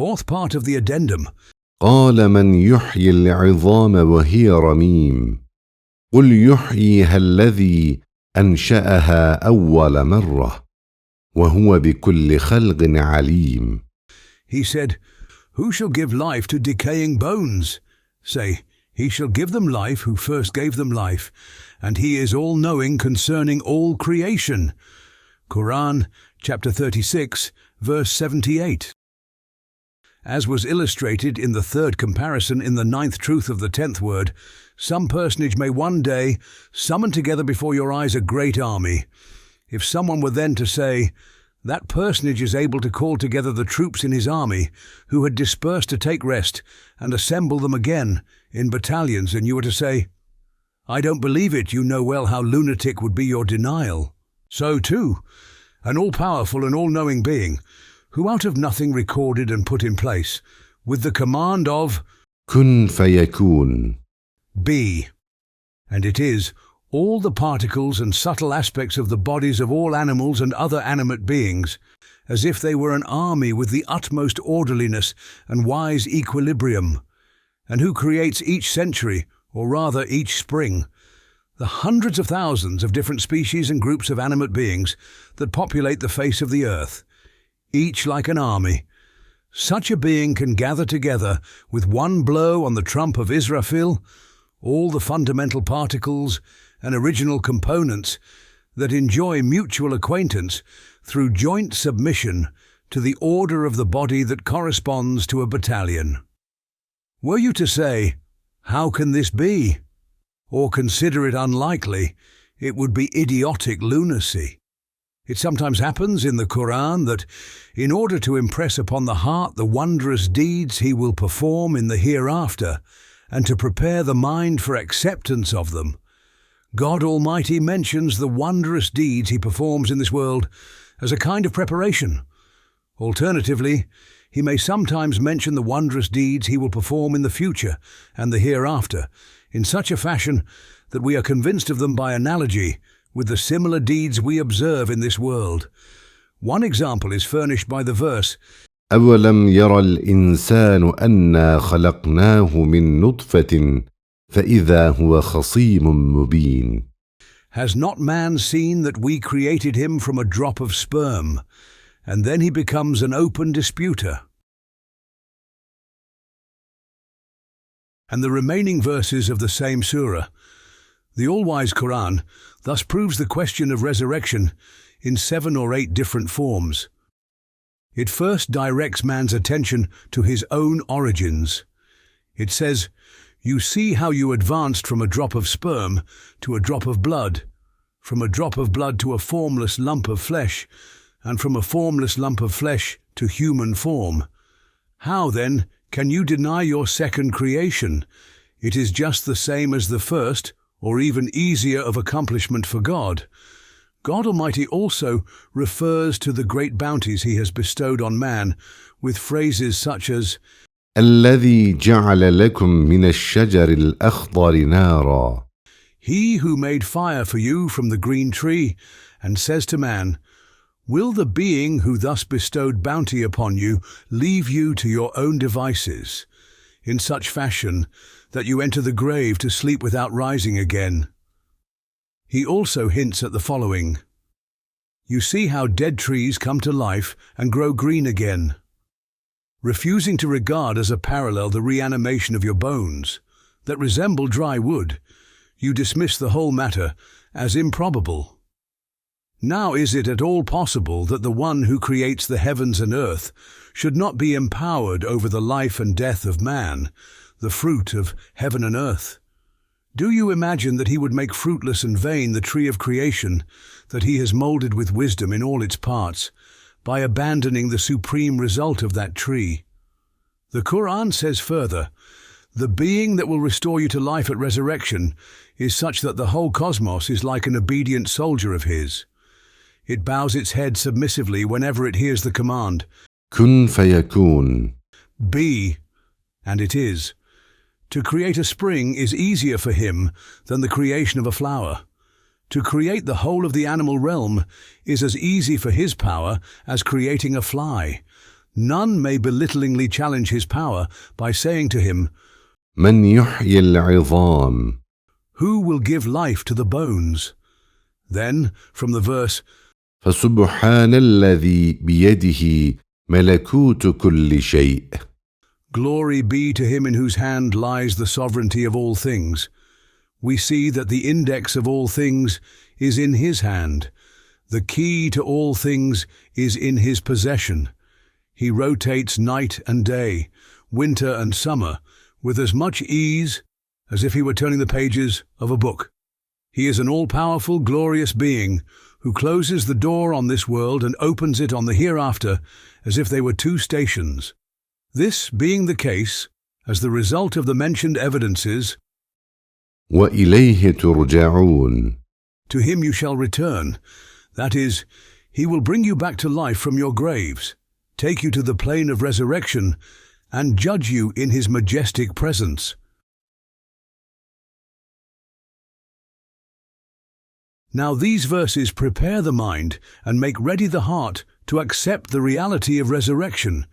Fourth part of the Addendum. قال من يحيي العظام وهي رميم قل يحييها الذي أنشأها أول مرة وهو بكل خلق عليم. He said, Who shall give life to decaying bones? Say, He shall give them life who first gave them life, and He is all-knowing concerning all creation. Qur'an, chapter 36, verse 78. As was illustrated in the third comparison in the ninth truth of the 10th word, some personage may one day summon together before your eyes a great army. If someone were then to say, that personage is able to call together the troops in his army who had dispersed to take rest and assemble them again in battalions, and you were to say, I don't believe it, you know well how lunatic would be your denial. So too, an all-powerful and all-knowing being, who out of nothing recorded and put in place, with the command of كن فيكون, be, and it is, all the particles and subtle aspects of the bodies of all animals and other animate beings, as if they were an army with the utmost orderliness and wise equilibrium, and who creates each century, or rather each spring, the hundreds of thousands of different species and groups of animate beings that populate the face of the earth, each like an army. Such a being can gather together with one blow on the trump of Israfil all the fundamental particles and original components that enjoy mutual acquaintance through joint submission to the order of the body that corresponds to a battalion. Were you to say, how can this be? Or consider it unlikely, it would be idiotic lunacy. It sometimes happens in the Qur'an that, in order to impress upon the heart the wondrous deeds He will perform in the hereafter, and to prepare the mind for acceptance of them, God Almighty mentions the wondrous deeds He performs in this world as a kind of preparation. Alternatively, He may sometimes mention the wondrous deeds He will perform in the future and the hereafter, in such a fashion that we are convinced of them by analogy with the similar deeds we observe in this world. One example is furnished by the verse, أولم يرى الإنسان أنا خلقناه من نطفة فإذا هو خصيم مبين. Has not man seen that we created him from a drop of sperm, and then he becomes an open disputer? And the remaining verses of the same surah, the all-wise Qur'an, thus proves the question of resurrection in 7 or 8 different forms. It first directs man's attention to his own origins. It says, You see how you advanced from a drop of sperm to a drop of blood, from a drop of blood to a formless lump of flesh, and from a formless lump of flesh to human form. How, then, can you deny your second creation? It is just the same as the first, or even easier of accomplishment for God. God Almighty also refers to the great bounties He has bestowed on man with phrases such as الذي جعل لكم من الشجر الأخضر نارا. He who made fire for you from the green tree, and says to man, Will the being who thus bestowed bounty upon you leave you to your own devices, in such fashion that you enter the grave to sleep without rising again? He also hints at the following. You see how dead trees come to life and grow green again. Refusing to regard as a parallel the reanimation of your bones, that resemble dry wood, you dismiss the whole matter as improbable. Now is it at all possible that the one who creates the heavens and earth should not be empowered over the life and death of man, the fruit of heaven and earth? Do you imagine that He would make fruitless and vain the tree of creation that He has moulded with wisdom in all its parts, by abandoning the supreme result of that tree? The Qur'an says further, the being that will restore you to life at resurrection is such that the whole cosmos is like an obedient soldier of His. It bows its head submissively whenever it hears the command, كن فيكون. Be, and it is. To create a spring is easier for Him than the creation of a flower. To create the whole of the animal realm is as easy for His power as creating a fly. None may belittlingly challenge his power by saying to him, من يحيي العظام "Who will give life to the bones?" Then, from the verse, فسبحان الذي بيده ملكوت كل شيء "Glory be to him in whose hand lies the sovereignty of all things," we see that the index of all things is in his hand. The key to all things is in his possession. He rotates night and day, winter and summer, with as much ease as if he were turning the pages of a book. He is an all-powerful, glorious being who closes the door on this world and opens it on the hereafter as if they were two stations. This being the case, as the result of the mentioned evidences, وإليه ترجعون to him you shall return. That is, he will bring you back to life from your graves, take you to the plane of resurrection, and judge you in his majestic presence. Now these verses prepare the mind and make ready the heart to accept the reality of resurrection,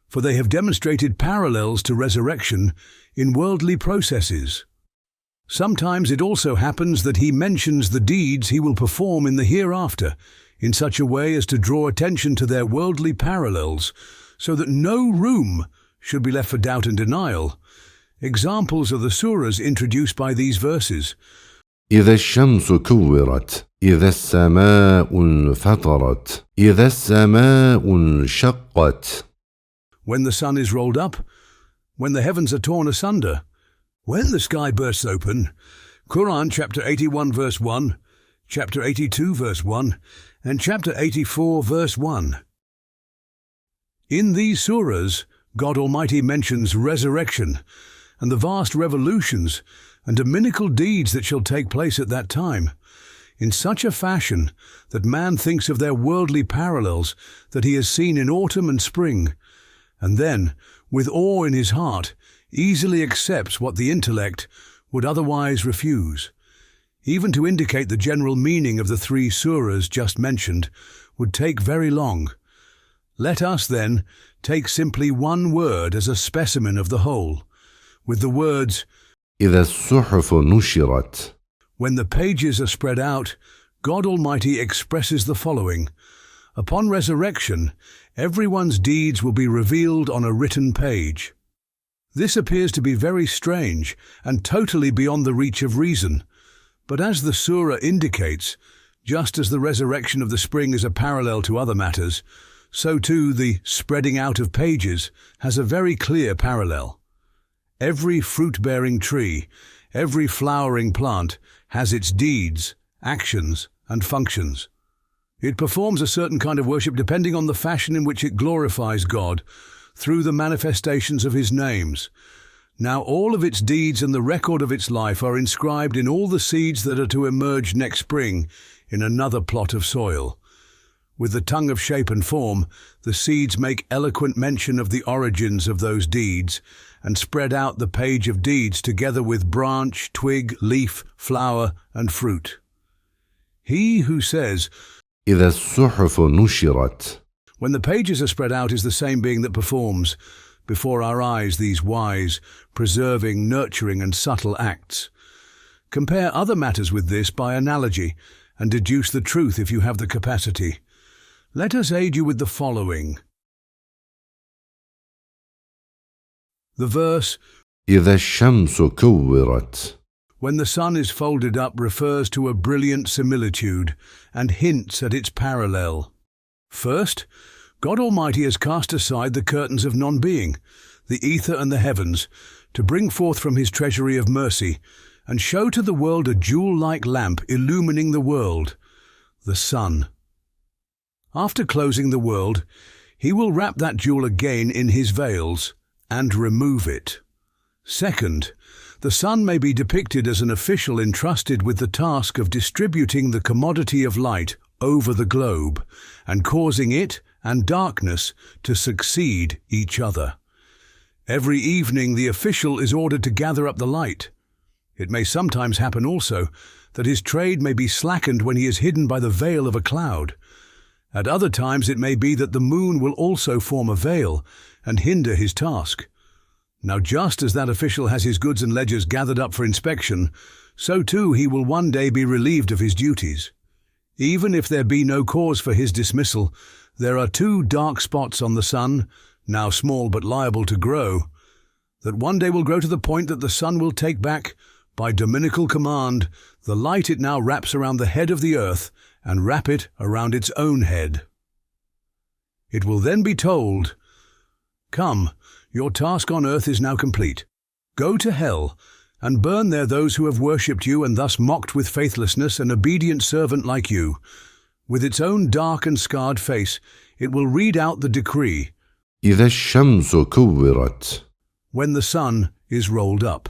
for they have demonstrated parallels to resurrection in worldly processes. Sometimes it also happens that he mentions the deeds he will perform in the hereafter in such a way as to draw attention to their worldly parallels, so that no room should be left for doubt and denial. Examples of the surahs introduced by these verses: إذا الشمس كورت إذا السماء انفطرت إذا السماء انشقت when the sun is rolled up, when the heavens are torn asunder, when the sky bursts open. Qur'an chapter 81 verse 1, chapter 82 verse 1, and chapter 84 verse 1. In these surahs, God Almighty mentions resurrection and the vast revolutions and dominical deeds that shall take place at that time, in such a fashion that man thinks of their worldly parallels that he has seen in autumn and spring, and then, with awe in his heart, easily accepts what the intellect would otherwise refuse. Even to indicate the general meaning of the three surahs just mentioned would take very long. Let us, then, take simply one word as a specimen of the whole, with the words, إذا الصحف نشرت when the pages are spread out. God Almighty expresses the following: upon resurrection, everyone's deeds will be revealed on a written page. This appears to be very strange and totally beyond the reach of reason, but as the surah indicates, just as the resurrection of the spring is a parallel to other matters, so too the spreading out of pages has a very clear parallel. Every fruit-bearing tree, every flowering plant has its deeds, actions, and functions. It performs a certain kind of worship depending on the fashion in which it glorifies God through the manifestations of his names. Now all of its deeds and the record of its life are inscribed in all the seeds that are to emerge next spring in another plot of soil. With the tongue of shape and form, the seeds make eloquent mention of the origins of those deeds and spread out the page of deeds together with branch, twig, leaf, flower, and fruit. He who says, إذا الصحف نشرت when the pages are spread out, is the same being that performs before our eyes these wise, preserving, nurturing, and subtle acts. Compare other matters with this by analogy and deduce the truth if you have the capacity. Let us aid you with the following. The verse, إذا الشمس كورت when the sun is folded up, refers to a brilliant similitude and hints at its parallel. First, God Almighty has cast aside the curtains of non-being, the ether and the heavens, to bring forth from his treasury of mercy and show to the world a jewel-like lamp illumining the world, the sun. After closing the world, he will wrap that jewel again in his veils and remove it. Second, the sun may be depicted as an official entrusted with the task of distributing the commodity of light over the globe and causing it and darkness to succeed each other. Every evening the official is ordered to gather up the light. It may sometimes happen also that his trade may be slackened when he is hidden by the veil of a cloud. At other times it may be that the moon will also form a veil and hinder his task. Now just as that official has his goods and ledgers gathered up for inspection, so too he will one day be relieved of his duties. Even if there be no cause for his dismissal, there are 2 dark spots on the sun, now small but liable to grow, that one day will grow to the point that the sun will take back, by dominical command, the light it now wraps around the head of the earth and wrap it around its own head. It will then be told, "Come, your task on earth is now complete. Go to hell, and burn there those who have worshipped you and thus mocked with faithlessness an obedient servant like you." With its own dark and scarred face, it will read out the decree, إذا الشمس كورت. when the sun is rolled up.